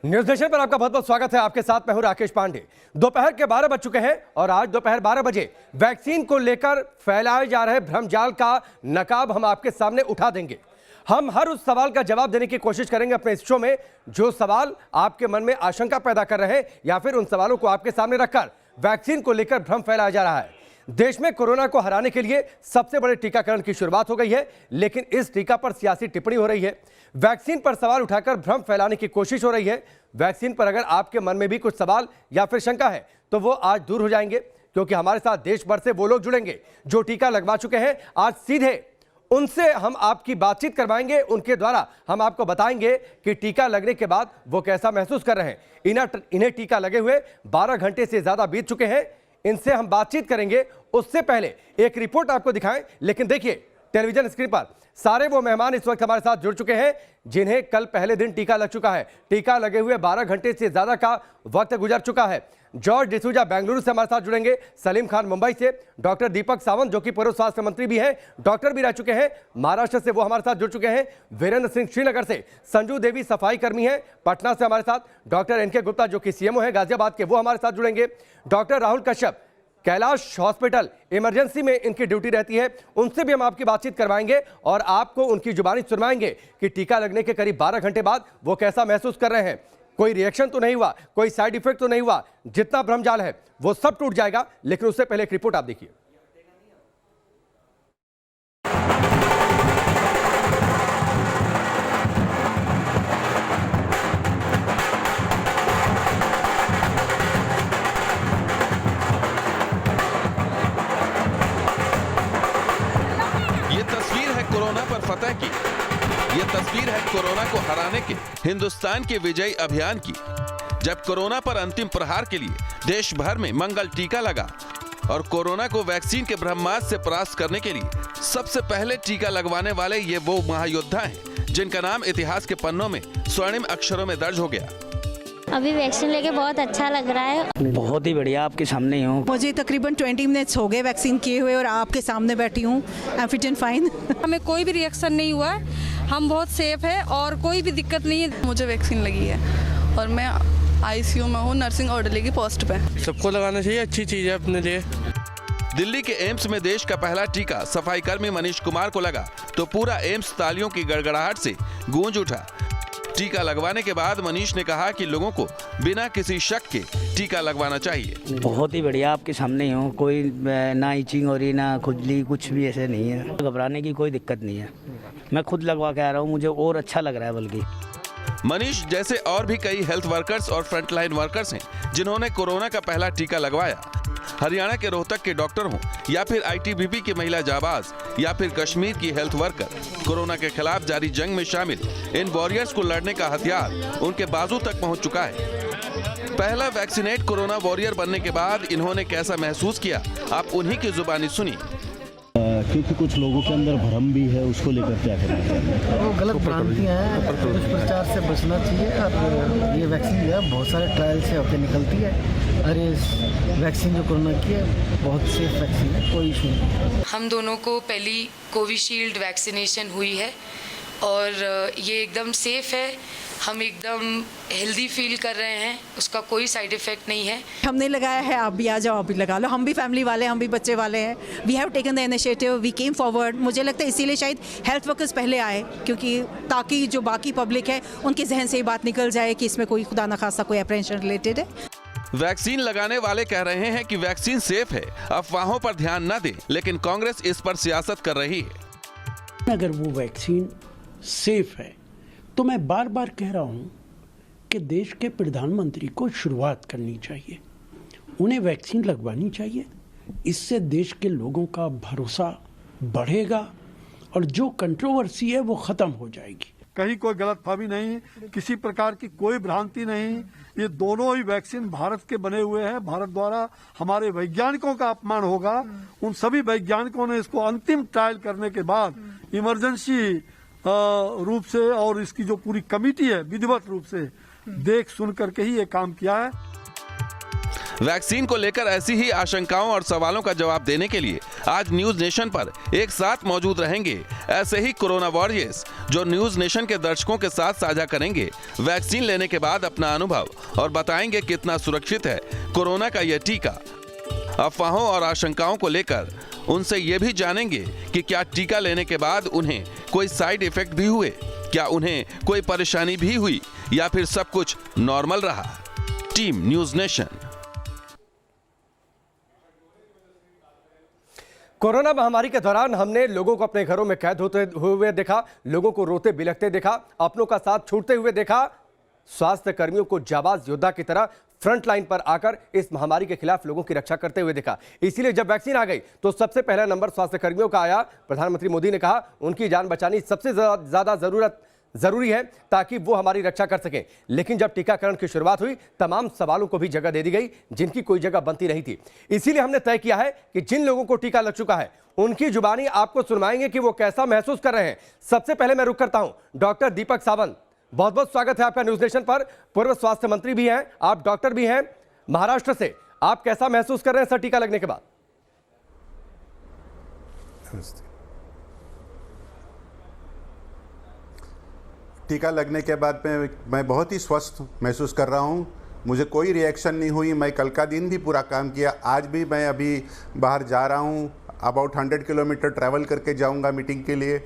News nation पर आपका बहुत बहुत स्वागत है। आपके साथ मैं हूं राकेश पांडे। दोपहर के 12 बज चुके हैं और आज दोपहर 12 बजे वैक्सीन को लेकर फैलाए जा रहे भ्रमजाल का नकाब हम आपके सामने उठा देंगे। हम हर उस सवाल का जवाब देने की कोशिश करेंगे अपने इस शो में जो सवाल आपके मन में आशंका पैदा कर रहे हैं या फिर उन सवालों को आपके सामने रखकर वैक्सीन को लेकर भ्रम फैलाया जा रहा है। देश में कोरोना को हराने के लिए सबसे बड़े टीकाकरण की शुरुआत हो गई है, लेकिन इस टीका पर सियासी टिप्पणी हो रही है। वैक्सीन पर सवाल उठाकर भ्रम फैलाने की कोशिश हो रही है। वैक्सीन पर अगर आपके मन में भी कुछ सवाल या फिर शंका है तो वो आज दूर हो जाएंगे, क्योंकि हमारे साथ देश भर से वो लोग जुड़ेंगे जो टीका लगवा चुके हैं। आज सीधे उनसे हम आपकी बातचीत करवाएंगे, उनके द्वारा हम आपको बताएंगे कि टीका लगने के बाद वो कैसा महसूस कर रहे हैं। इन्हें टीका लगे हुए 12 घंटे से ज्यादा बीत चुके हैं। इनसे हम बातचीत करेंगे, उससे पहले एक रिपोर्ट आपको दिखाएं। लेकिन देखिए टेलीविजन स्क्रीन पर सारे वो मेहमान इस वक्त हमारे साथ जुड़ चुके हैं जिन्हें कल पहले दिन टीका लग चुका है। टीका लगे हुए 12 घंटे से ज्यादा का वक्त गुजर चुका है। जॉर्ज डिसूजा बेंगलुरु से हमारे साथ जुड़ेंगे, सलीम खान मुंबई से, डॉक्टर दीपक सावंत जो कि पूर्व स्वास्थ्य मंत्री भी हैं, डॉक्टर भी रह चुके हैं, महाराष्ट्र से वो हमारे साथ जुड़ चुके हैं, वीरेंद्र सिंह श्रीनगर से, संजू देवी सफाई कर्मी हैं पटना से हमारे साथ, डॉक्टर एनके गुप्ता जो कि सीएमओ है गाजियाबाद के, वो हमारे साथ जुड़ेंगे, doctor Rahul Kashyap Kailash hospital emergency में इनकी ड्यूटी रहती है, उनसे भी हम आपकी बातचीत करवाएंगे और आपको उनकी जुबानी सुनवाएंगे कि टीका लगने के करीब 12 घंटे बाद वो कैसा महसूस कर रहे हैं। कोई रिएक्शन तो नहीं हुआ, कोई साइड इफेक्ट तो नहीं हुआ, जितना भ्रमजाल है वो सब टूट जाएगा। लेकिन उससे पहले एक रिपोर्ट आप देखिए। कोरोना पर फतह की ये तस्वीर है कोरोना को हराने के हिंदुस्तान के विजयी अभियान की, जब कोरोना पर अंतिम प्रहार के लिए देश भर में मंगल टीका लगा और कोरोना को वैक्सीन के ब्रह्मास्त्र से परास्त करने के लिए सबसे पहले टीका लगवाने वाले ये वो महायोद्धा हैं जिनका नाम इतिहास के पन्नों में स्वर्णिम अक्षरों में दर्ज हो गया। अभी वैक्सीन लेके बहुत अच्छा लग रहा है। बहुत ही बढ़िया, आपके सामने ही हूँ। मुझे तकरीबन 20 मिनट्स हो गए वैक्सीन किए हुए और आपके सामने बैठी हूँ। I am fit and fine. हमें कोई भी रिएक्शन नहीं हुआ, हम बहुत सेफ है और कोई भी दिक्कत नहीं है। मुझे वैक्सीन लगी है और मैं आईसीयू में हूँ, नर्सिंग ऑर्डरली की पोस्ट पे। सबको लगाना चाहिए, अच्छी चीज़ है अपने लिए। दिल्ली के एम्स में देश का पहला टीका सफाई कर्मी मनीष कुमार को लगा तो पूरा एम्स तालियों की गड़गड़ाहट से गूंज उठा। टीका लगवाने के बाद मनीष ने कहा कि लोगों को बिना किसी शक के टीका लगवाना चाहिए। बहुत ही बढ़िया, आपके सामने ही हूँ। कोई ना इचिंग हो रही, ना खुजली, कुछ भी ऐसे नहीं है। घबराने की कोई दिक्कत नहीं है। मैं खुद लगवा के आ रहा हूँ, मुझे और अच्छा लग रहा है। बल्कि मनीष जैसे और भी कई हेल्थ वर्कर्स और फ्रंटलाइन वर्कर्स हैं जिन्होंने कोरोना का पहला टीका लगवाया। हरियाणा के रोहतक के डॉक्टर हों या फिर आईटीबीपी की महिला जाबाज या फिर कश्मीर की हेल्थ वर्कर, कोरोना के खिलाफ जारी जंग में शामिल इन वॉरियर्स को लड़ने का हथियार उनके बाजू तक पहुंच चुका है। पहला वैक्सीनेट कोरोना वॉरियर बनने के बाद इन्होंने कैसा महसूस किया, आप उन्हीं की जुबानी सुनिए। क्योंकि कुछ लोगों के अंदर भ्रम भी है, उसको लेकर क्या करना? वो गलत भ्रांतियाँ हैं, दुष्प्रचार से बचना चाहिए। और ये वैक्सीन जो है बहुत सारे ट्रायल से होकर निकलती है और ये वैक्सीन जो कोरोना की है बहुत सेफ वैक्सीन है, कोई इशू नहीं। हम दोनों को पहली कोविशील्ड वैक्सीनेशन हुई है और ये एकदम सेफ है। हम एकदम हेल्दी फील कर रहे हैं, उसका कोई साइड इफेक्ट नहीं है। हमने लगाया है, आप भी आ जाओ, आप भी लगा लो। हम भी फैमिली वाले हैं, हम भी बच्चे वाले हैं। We have taken the initiative, we came forward. मुझे लगता है इसीलिए शायद हेल्थ वर्कर्स पहले आए, क्योंकि ताकि जो बाकी पब्लिक है उनके जहन से ये बात निकल जाए कि इसमें कोई खुदा न खासा कोई अप्रेंशन रिलेटेड है। वैक्सीन लगाने वाले कह रहे हैं कि वैक्सीन सेफ है, अफवाहों पर ध्यान न दें, लेकिन कांग्रेस इस पर सियासत कर रही है। अगर वो वैक्सीन सेफ है तो मैं बार बार कह रहा हूं कि देश के प्रधानमंत्री को शुरुआत करनी चाहिए, उन्हें वैक्सीन लगवानी चाहिए। इससे देश के लोगों का भरोसा बढ़ेगा और जो कंट्रोवर्सी है वो खत्म हो जाएगी। कहीं कोई गलतफहमी नहीं, किसी प्रकार की कोई भ्रांति नहीं। ये दोनों ही वैक्सीन भारत के बने हुए हैं। भारत द्वारा हमारे वैज्ञानिकों का अपमान होगा। उन सभी वैज्ञानिकों ने इसको अंतिम ट्रायल करने के बाद इमरजेंसी रूप से और इसकी जो पूरी कमेटी है विधिवत रूप से देख सुन करके ही ये काम किया है। वैक्सीन को लेकर ऐसी ही आशंकाओं और सवालों का जवाब देने के लिए आज न्यूज नेशन पर एक साथ मौजूद रहेंगे ऐसे ही कोरोना वॉरियर्स, जो न्यूज नेशन के दर्शकों के साथ साझा करेंगे वैक्सीन लेने के बाद अपना अनुभव और बताएंगे कितना सुरक्षित है कोरोना का यह टीका। अफवाहों और आशंकाओं को लेकर उनसे ये भी जानेंगे कि क्या टीका लेने के बाद उन्हें कोई साइड इफेक्ट भी हुए, क्या उन्हें कोई परेशानी भी हुई या फिर सब कुछ नॉर्मल रहा। Team news nation. कोरोना महामारी के दौरान हमने लोगों को अपने घरों में कैद होते हुए देखा, लोगों को रोते बिलखते देखा, अपनों का साथ छूटते हुए देखा, स्वास्थ्य कर्मियों को जाबाज योद्धा की तरह फ्रंट लाइन पर आकर इस महामारी के खिलाफ लोगों की रक्षा करते हुए देखा। इसीलिए जब वैक्सीन आ गई तो सबसे पहला नंबर स्वास्थ्य कर्मियों का आया। प्रधानमंत्री मोदी ने कहा उनकी जान बचानी सबसे ज्यादा जरूरी है ताकि वो हमारी रक्षा कर सकें। लेकिन जब टीकाकरण की शुरुआत हुई तमाम सवालों को भी जगह दे दी गई जिनकी कोई जगह बनती नहीं थी। इसीलिए हमने तय किया है कि जिन लोगों को टीका लग चुका है उनकी जुबानी आपको सुनवाएंगे कि वो कैसा महसूस कर रहे हैं। सबसे पहले मैं रुक करता हूं डॉक्टर दीपक सावंत, बहुत बहुत स्वागत है आपका न्यूज नेशन पर। पूर्व स्वास्थ्य मंत्री भी हैं, आप डॉक्टर भी हैं, महाराष्ट्र से। आप कैसा महसूस कर रहे हैं सर टीका लगने के बाद? टीका लगने के बाद मैं बहुत ही स्वस्थ महसूस कर रहा हूं। मुझे कोई रिएक्शन नहीं हुई। मैं कल का दिन भी पूरा काम किया, आज भी मैं अभी बाहर जा रहा हूं, अबाउट 100 किलोमीटर ट्रैवल करके जाऊंगा मीटिंग के लिए।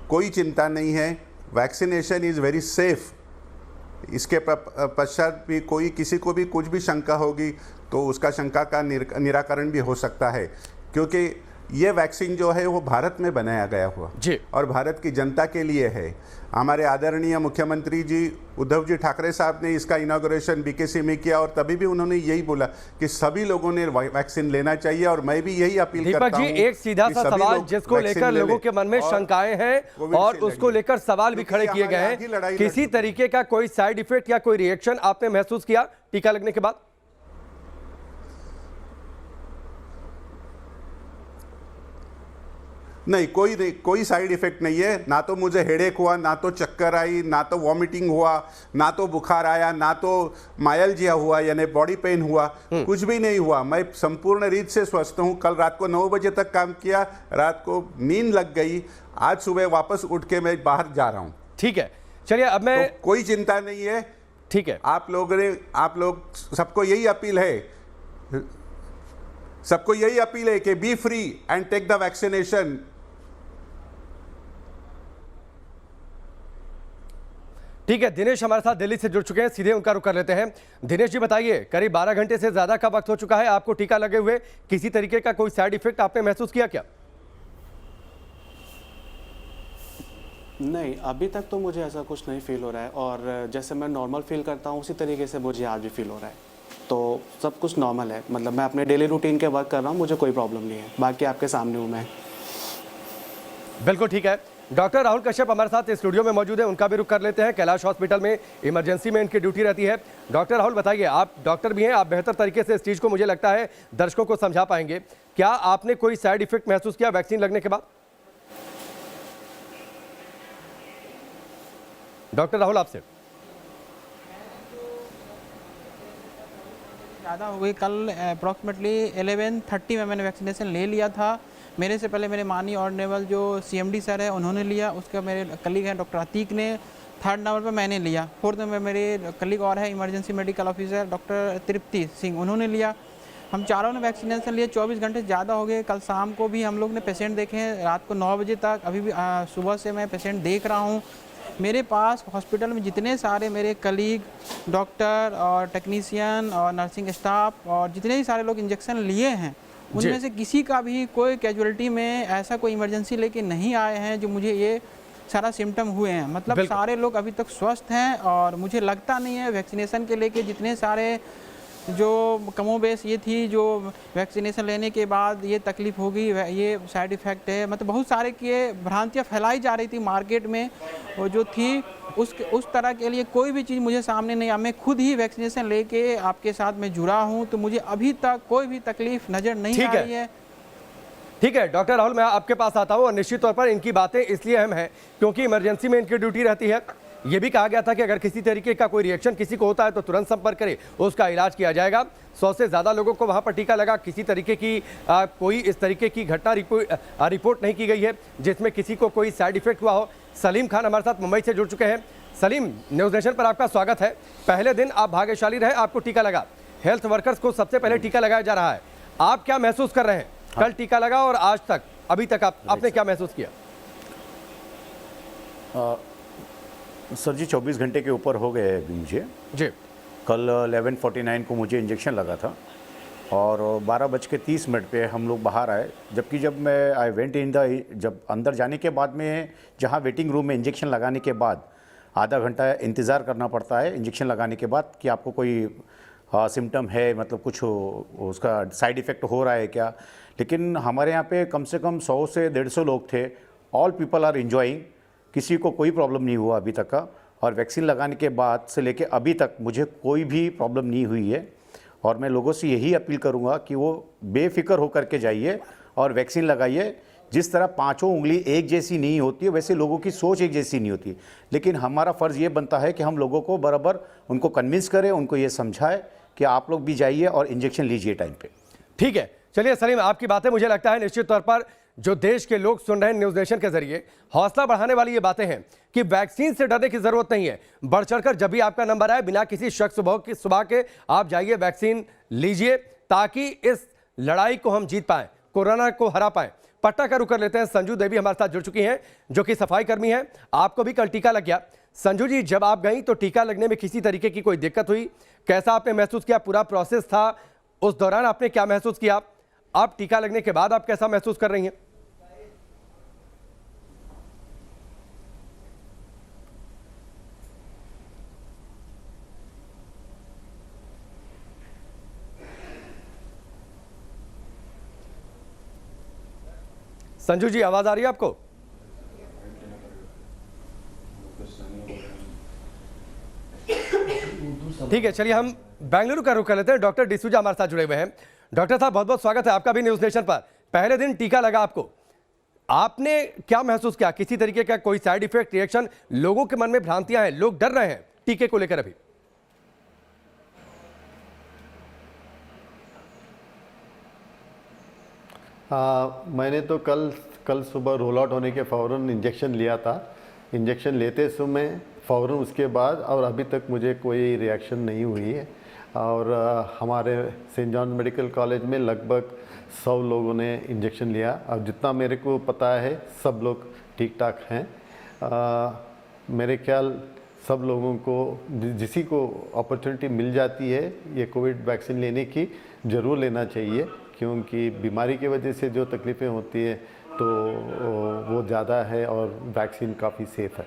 कोई चिंता नहीं है। Vaccination is very safe. इसके पश्चात भी किसी को भी कुछ भी शंका होगी तो उसका शंका का निराकरण भी हो सकता है, क्योंकि ये वैक्सीन जो है वो भारत में बनाया गया हुआ जी और भारत की जनता के लिए है। हमारे आदरणीय मुख्यमंत्री जी उद्धव जी ठाकरे साहब ने इसका इनॉग्रेशन बीकेसी में किया और तभी भी उन्होंने यही बोला कि सभी लोगों ने वैक्सीन लेना चाहिए। और मैं भी यही अपील करता हूं। दीपक जी, एक सीधा सा सवाल जिसको लेकर लोगों के मन में शंकाएं हैं और उसको लेकर सवाल भी खड़े किए गए हैं, किसी तरीके का कोई साइड इफेक्ट या कोई रिएक्शन आपने महसूस किया टीका लगने के बाद? नहीं, कोई साइड इफेक्ट नहीं है। ना तो मुझे हेडेक हुआ, ना तो चक्कर आई, ना तो वॉमिटिंग हुआ, ना तो बुखार आया, ना तो मायल्जिया हुआ यानी बॉडी पेन हुआ, कुछ भी नहीं हुआ। मैं संपूर्ण रीत से स्वस्थ हूं। कल रात को 9 बजे तक काम किया, रात को नींद लग गई, आज सुबह वापस उठ के मैं बाहर जा रहा हूं। ठीक है, चलिए अब मैं तो कोई चिंता नहीं है। ठीक है, आप लोग सबको यही अपील है कि be free and take the vaccination. ठीक है, दिनेश हमारे साथ दिल्ली से जुड़ चुके हैं, सीधे उनका रुख कर लेते हैं। दिनेश जी बताइए, करीब 12 घंटे से ज्यादा का वक्त हो चुका है आपको टीका लगे हुए, किसी तरीके का कोई साइड इफेक्ट आपने महसूस किया क्या? नहीं, अभी तक तो मुझे ऐसा कुछ नहीं फील हो रहा है और जैसे मैं नॉर्मल फील करता हूँ उसी तरीके से मुझे आज भी फील हो रहा है। तो सब कुछ नॉर्मल है, मतलब मैं अपने डेली रूटीन के वर्क कर रहा हूँ, मुझे कोई प्रॉब्लम नहीं है। बाकी आपके सामने हूँ मैं। बिल्कुल ठीक है। डॉक्टर राहुल कश्यप हमारे साथ स्टूडियो में मौजूद है, उनका भी रुख कर लेते हैं। कैलाश हॉस्पिटल में इमरजेंसी में इनकी ड्यूटी रहती है। डॉक्टर राहुल बताइए, आप डॉक्टर भी हैं, आप बेहतर तरीके से इस चीज़ को मुझे लगता है दर्शकों को समझा पाएंगे। क्या आपने कोई साइड इफेक्ट महसूस किया वैक्सीन लगने के बाद? डॉक्टर राहुल आपसे। ज़्यादा हो गई। कल अप्रॉक्सीमेटली 11:30 में मैंने वैक्सीनेशन ले लिया था। मेरे से पहले मेरे माननीय ऑनरेबल जो CMD सर है उन्होंने लिया, उसके मेरे कलीग हैं डॉक्टर अतीक ने, 3rd नंबर पर मैंने लिया, 4th में मेरे कलीग और है इमरजेंसी मेडिकल ऑफिसर डॉक्टर तृप्ति सिंह, उन्होंने लिया। हम चारों ने वैक्सीनेशन लिए। 24 घंटे ज़्यादा हो गए। कल शाम को भी हम लोग ने पेशेंट देखे हैं, रात को 9 बजे तक। अभी भी सुबह से मैं पेशेंट देख रहा हूँ। मेरे पास हॉस्पिटल में जितने सारे मेरे कलीग, डॉक्टर और टेक्नीशियन और नर्सिंग स्टाफ और जितने ही सारे लोग इंजेक्शन लिए हैं, उनमें से किसी का भी कोई कैजुअलिटी में ऐसा कोई इमरजेंसी लेके नहीं आए हैं जो मुझे ये सारा सिम्टम हुए हैं। मतलब सारे लोग अभी तक स्वस्थ हैं और मुझे लगता नहीं है वैक्सीनेशन के लेके जितने सारे जो कमोबेश ये थी जो वैक्सीनेशन लेने के बाद ये तकलीफ होगी, ये साइड इफ़ेक्ट है, मतलब बहुत सारे की भ्रांतियाँ फैलाई जा रही थी मार्केट में और जो थी उस तरह के लिए कोई भी चीज़ मुझे सामने नहीं आ। मैं खुद ही वैक्सीनेशन लेके आपके साथ में जुड़ा हूँ, तो मुझे अभी तक कोई भी तकलीफ नज़र नहीं आ रही है। ठीक है डॉक्टर राहुल, मैं आपके पास आता हूँ और निश्चित तौर पर इनकी बातें इसलिए अहम है क्योंकि इमरजेंसी में इनकी ड्यूटी रहती है। ये भी कहा गया था कि अगर किसी तरीके का कोई रिएक्शन किसी को होता है तो तुरंत संपर्क करें, उसका इलाज किया जाएगा। 100 से ज़्यादा लोगों को वहां पर टीका लगा। किसी तरीके की कोई इस तरीके की घटना रिपोर्ट नहीं की गई है जिसमें किसी को कोई साइड इफेक्ट हुआ हो। सलीम खान हमारे साथ मुंबई से जुड़ चुके हैं। सलीम, न्यूज़ नेशन पर आपका स्वागत है। पहले दिन आप भाग्यशाली रहे, आपको टीका लगा। हेल्थ वर्कर्स को सबसे पहले टीका लगाया जा रहा है, आप क्या महसूस कर रहे हैं? कल टीका लगा और आज तक, अभी तक आपने क्या महसूस किया? सर जी 24 घंटे के ऊपर हो गए अभी मुझे जी। कल 11:49 को मुझे इंजेक्शन लगा था और 12:30 पे हम लोग बाहर आए। जबकि जब मैं आई वेंट इन द, जब अंदर जाने के बाद में जहाँ वेटिंग रूम में इंजेक्शन लगाने के बाद आधा घंटा इंतज़ार करना पड़ता है इंजेक्शन लगाने के बाद कि आपको कोई सिम्टम है, मतलब कुछ उसका साइड इफ़ेक्ट हो रहा है क्या। लेकिन हमारे यहाँ पे कम से कम 100 से 150 लोग थे। ऑल पीपल आर एंजॉइंग, किसी को कोई प्रॉब्लम नहीं हुआ अभी तक का। और वैक्सीन लगाने के बाद से लेके अभी तक मुझे कोई भी प्रॉब्लम नहीं हुई है। और मैं लोगों से यही अपील करूंगा कि वो बेफिक्र होकर के जाइए और वैक्सीन लगाइए। जिस तरह पांचों उंगली एक जैसी नहीं होती है वैसे लोगों की सोच एक जैसी नहीं होती, लेकिन हमारा फ़र्ज़ ये बनता है कि हम लोगों को बराबर उनको कन्विंस करें, उनको ये समझाएं कि आप लोग भी जाइए और इंजेक्शन लीजिए टाइम पे। ठीक है, चलिए सलीम, आपकी बातें मुझे लगता है निश्चित तौर पर जो देश के लोग सुन रहे हैं न्यूज़ नेशन के जरिए, हौसला बढ़ाने वाली ये बातें हैं कि वैक्सीन से डरने की जरूरत नहीं है। बढ़ चढ़कर जब भी आपका नंबर आए, बिना किसी शक सुबह के आप जाइए, वैक्सीन लीजिए, ताकि इस लड़ाई को हम जीत पाएं, कोरोना को हरा पाएं। पटना का रुख कर लेते हैं। संजू देवी हमारे साथ जुड़ चुकी हैं, जो कि सफाई कर्मी हैं। आपको भी कल टीका लग गया। संजू जी, जब आप गई तो टीका लगने में किसी तरीके की कोई दिक्कत हुई? कैसा आपने महसूस किया? पूरा प्रोसेस था, उस दौरान आपने क्या महसूस किया? अब टीका लगने के बाद आप कैसा महसूस कर रही हैं? संजू जी, आवाज आ रही है आपको? ठीक है, चलिए हम बेंगलुरु का रुख कर लेते हैं। डॉक्टर डिसूजा हमारे साथ जुड़े हुए हैं। डॉक्टर साहब, बहुत बहुत स्वागत है आपका भी न्यूज़ नेशन पर। पहले दिन टीका लगा आपको, आपने क्या महसूस किया? किसी तरीके का कोई साइड इफेक्ट, रिएक्शन? लोगों के मन में भ्रांतियां हैं, लोग डर रहे हैं टीके को लेकर अभी। मैंने तो कल सुबह रोल आउट होने के फ़ौरन इंजेक्शन लिया था। इंजेक्शन लेते समय फ़ौरन उसके बाद और अभी तक मुझे कोई रिएक्शन नहीं हुई है। और हमारे सेंट जॉन मेडिकल कॉलेज में लगभग 100 लोगों ने इंजेक्शन लिया और जितना मेरे को पता है सब लोग ठीक ठाक हैं। मेरे ख्याल सब लोगों को जिसी को अपॉर्चुनिटी मिल जाती है ये कोविड वैक्सीन लेने की, ज़रूर लेना चाहिए, क्योंकि बीमारी की वजह से जो तकलीफ़ें होती है तो वो ज़्यादा है और वैक्सीन काफ़ी सेफ़ है।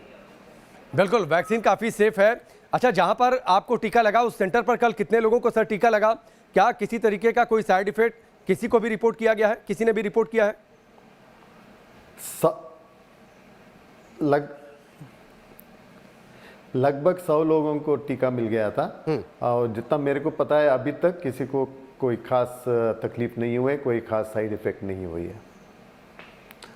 बिल्कुल, वैक्सीन काफ़ी सेफ है। अच्छा, जहां पर आपको टीका लगा उस सेंटर पर कल कितने लोगों को सर टीका लगा? क्या किसी तरीके का कोई साइड इफेक्ट किसी को भी रिपोर्ट किया गया है? किसी ने भी रिपोर्ट किया है? लगभग 100 लोगों को टीका मिल गया था और जितना मेरे को पता है अभी तक किसी को कोई खास तकलीफ नहीं हुई, कोई खास साइड इफेक्ट नहीं हुई है।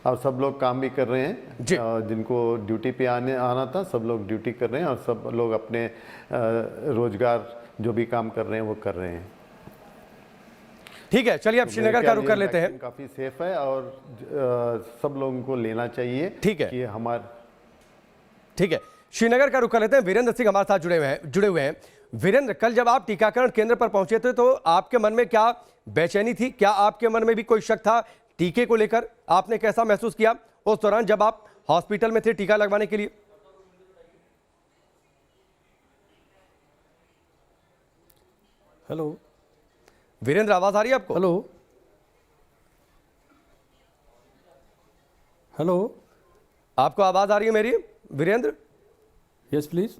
और सब लोग काम भी कर रहे हैं, जिनको ड्यूटी पे आना था सब लोग ड्यूटी कर रहे हैं और सब लोग अपने रोजगार जो भी काम कर रहे हैं वो कर रहे हैं। ठीक है, चलिए अब श्रीनगर का रुख कर लेते हैं। काफ़ी सेफ है और सब लोगों को लेना चाहिए। ठीक है, कि ठीक है, श्रीनगर का रुख कर लेते हैं। वीरेंद्र सिंह हमारे साथ जुड़े हुए हैं। वीरेंद्र, कल जब आप टीकाकरण केंद्र पर पहुंचे थे तो आपके मन में क्या बेचैनी थी? क्या आपके मन में भी कोई शक था टीके को लेकर? आपने कैसा महसूस किया उस दौरान जब आप हॉस्पिटल में थे टीका लगवाने के लिए? हेलो वीरेंद्र, आवाज आ रही है आपको? हेलो हेलो, आपको आवाज आ रही है मेरी वीरेंद्र? Yes please.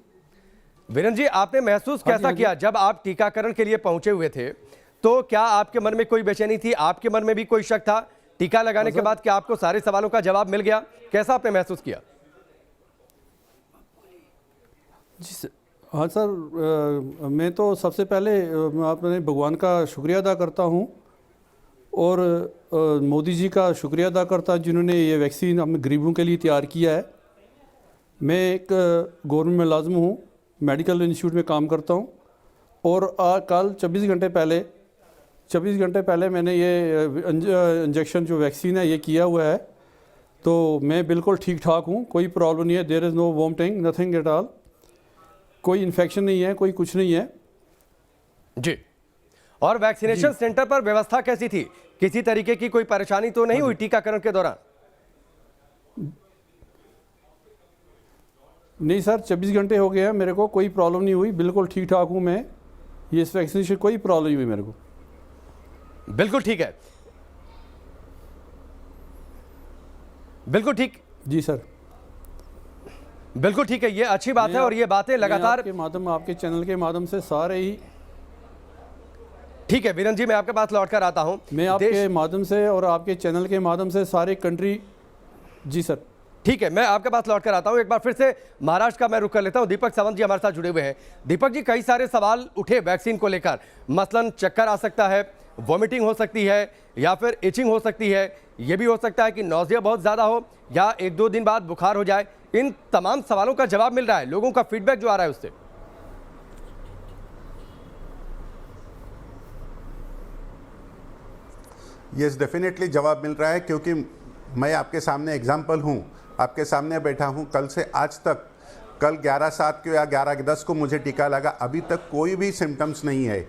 वीरेंद्र जी, आपने महसूस कैसा किया जब आप टीकाकरण के लिए पहुंचे हुए थे? तो क्या आपके मन में कोई बेचैनी थी? आपके मन में भी कोई शक था? टीका लगाने के बाद क्या आपको सारे सवालों का जवाब मिल गया? कैसा आपने महसूस किया? जी हाँ सर, मैं तो सबसे पहले अपने भगवान का शुक्रिया अदा करता हूँ और मोदी जी का शुक्रिया अदा करता हूँ जिन्होंने ये वैक्सीन हम गरीबों के लिए तैयार किया है। मैं एक गवर्नमेंट में मुलाजिम हूँ, मेडिकल इंस्टीट्यूट में काम करता हूँ और कल 24 घंटे पहले मैंने ये इंजेक्शन जो वैक्सीन है ये किया हुआ है, तो मैं बिल्कुल ठीक ठाक हूँ, कोई प्रॉब्लम नहीं है। There is no vomiting, nothing at all, कोई इन्फेक्शन नहीं है, कोई कुछ नहीं है जी। और वैक्सीनेशन सेंटर पर व्यवस्था कैसी थी? किसी तरीके की कोई परेशानी तो नहीं हुई टीकाकरण के दौरान? नहीं सर, 24 घंटे हो गए हैं, मेरे को कोई प्रॉब्लम नहीं हुई, बिल्कुल ठीक ठाक हूँ मैं। ये इस वैक्सीनेशन कोई प्रॉब्लम नहीं हुई मेरे को, बिल्कुल ठीक है, बिल्कुल ठीक जी सर, बिल्कुल ठीक है। ये अच्छी बात है और ये बातें लगातार आपके चैनल के माध्यम से सारे ही ठीक है। वीरेंद्र जी, मैं आपके पास लौटकर आता हूं। मैं आपके माध्यम से और आपके चैनल के माध्यम से सारे कंट्री, जी सर ठीक है, मैं आपके पास लौटकर आता हूं। एक बार फिर से महाराष्ट्र का मैं रुख कर लेता हूं। दीपक सावंत जी हमारे साथ जुड़े हुए हैं। दीपक जी, कई सारे सवाल उठे वैक्सीन को लेकर, मसलन चक्कर आ सकता है, वॉमिटिंग हो सकती है या फिर इचिंग हो सकती है, ये भी हो सकता है कि नौजिया बहुत ज़्यादा हो या 1-2 दिन बाद बुखार हो जाए। इन तमाम सवालों का जवाब मिल रहा है, लोगों का फीडबैक जो आ रहा है उससे? यस, डेफिनेटली जवाब मिल रहा है, क्योंकि मैं आपके सामने एग्जाम्पल हूँ, आपके सामने बैठा हूँ। कल से आज तक, कल 11/7 को या 11/10 को मुझे टीका लगा, अभी तक कोई भी सिम्टम्स नहीं है।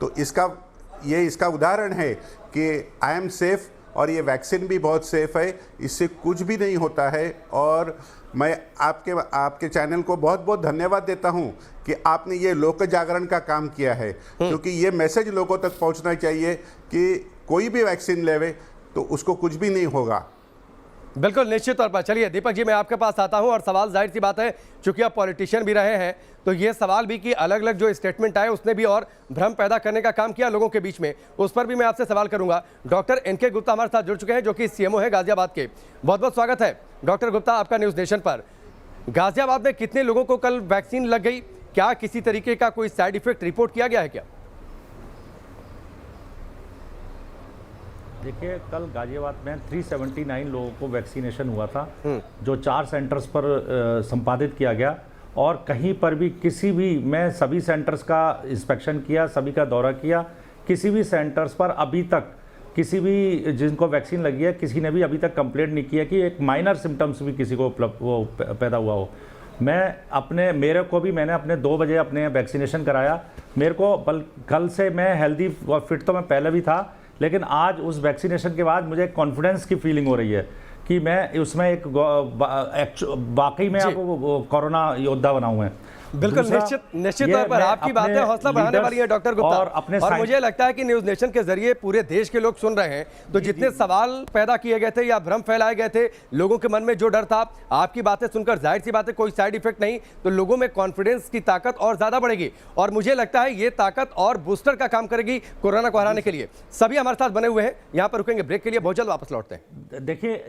तो इसका उदाहरण है कि आई एम सेफ और ये वैक्सीन भी बहुत सेफ है, इससे कुछ भी नहीं होता है। और मैं आपके चैनल को बहुत बहुत धन्यवाद देता हूं कि आपने ये लोक जागरण का काम किया है, क्योंकि ये मैसेज लोगों तक पहुंचना चाहिए कि कोई भी वैक्सीन लेवे तो उसको कुछ भी नहीं होगा। बिल्कुल, निश्चित तौर पर। चलिए दीपक जी, मैं आपके पास आता हूं और सवाल जाहिर सी बात है, चूंकि आप पॉलिटिशियन भी रहे हैं, तो ये सवाल भी कि अलग अलग जो स्टेटमेंट आए उसने भी और भ्रम पैदा करने का काम किया लोगों के बीच में, उस पर भी मैं आपसे सवाल करूंगा। डॉक्टर NK गुप्ता हमारे साथ जुड़ चुके हैं, जो कि CMO है गाजियाबाद के। बहुत बहुत स्वागत है डॉक्टर गुप्ता आपका न्यूज़ नेशन पर। गाजियाबाद में कितने लोगों को कल वैक्सीन लग गई? क्या किसी तरीके का कोई साइड इफेक्ट रिपोर्ट किया गया है क्या? देखिए, कल गाजियाबाद में 379 लोगों को वैक्सीनेशन हुआ था, जो 4 सेंटर्स पर संपादित किया गया। और कहीं पर भी मैं सभी सेंटर्स का इंस्पेक्शन किया, सभी का दौरा किया, किसी भी सेंटर्स पर अभी तक किसी भी जिनको वैक्सीन लगी है, किसी ने भी अभी तक कंप्लेंट नहीं किया कि एक माइनर सिम्टम्स भी किसी को पैदा हुआ हो। मैंने अपने 2 बजे अपने वैक्सीनेशन कराया। मेरे को कल से मैं हेल्दी और फिट तो मैं पहले भी था, लेकिन आज उस वैक्सीनेशन के बाद मुझे कॉन्फिडेंस की फीलिंग हो रही है कि मैं उसमें वाकई में आपको कोरोना योद्धा बना हुआ है। बिल्कुल, निश्चित तौर पर आपकी बातें हौसला बढ़ाने वाली है डॉक्टर गुप्ता। और मुझे लगता है कि न्यूज़ नेशन के जरिए पूरे देश के लोग सुन रहे हैं, तो जितने सवाल पैदा किए गए थे या भ्रम फैलाए गए थे, लोगों के मन में जो डर था, आपकी बातें सुनकर जाहिर सी बात है कोई साइड इफेक्ट नहीं, तो लोगों में कॉन्फिडेंस की ताकत और ज्यादा बढ़ेगी। और मुझे लगता है ये ताकत और बूस्टर का काम करेगी कोरोना को हराने के लिए। सभी हमारे साथ बने हुए हैं, यहाँ पर रुकेंगे ब्रेक के लिए, बहुत जल्द वापस लौटते हैं। देखिए,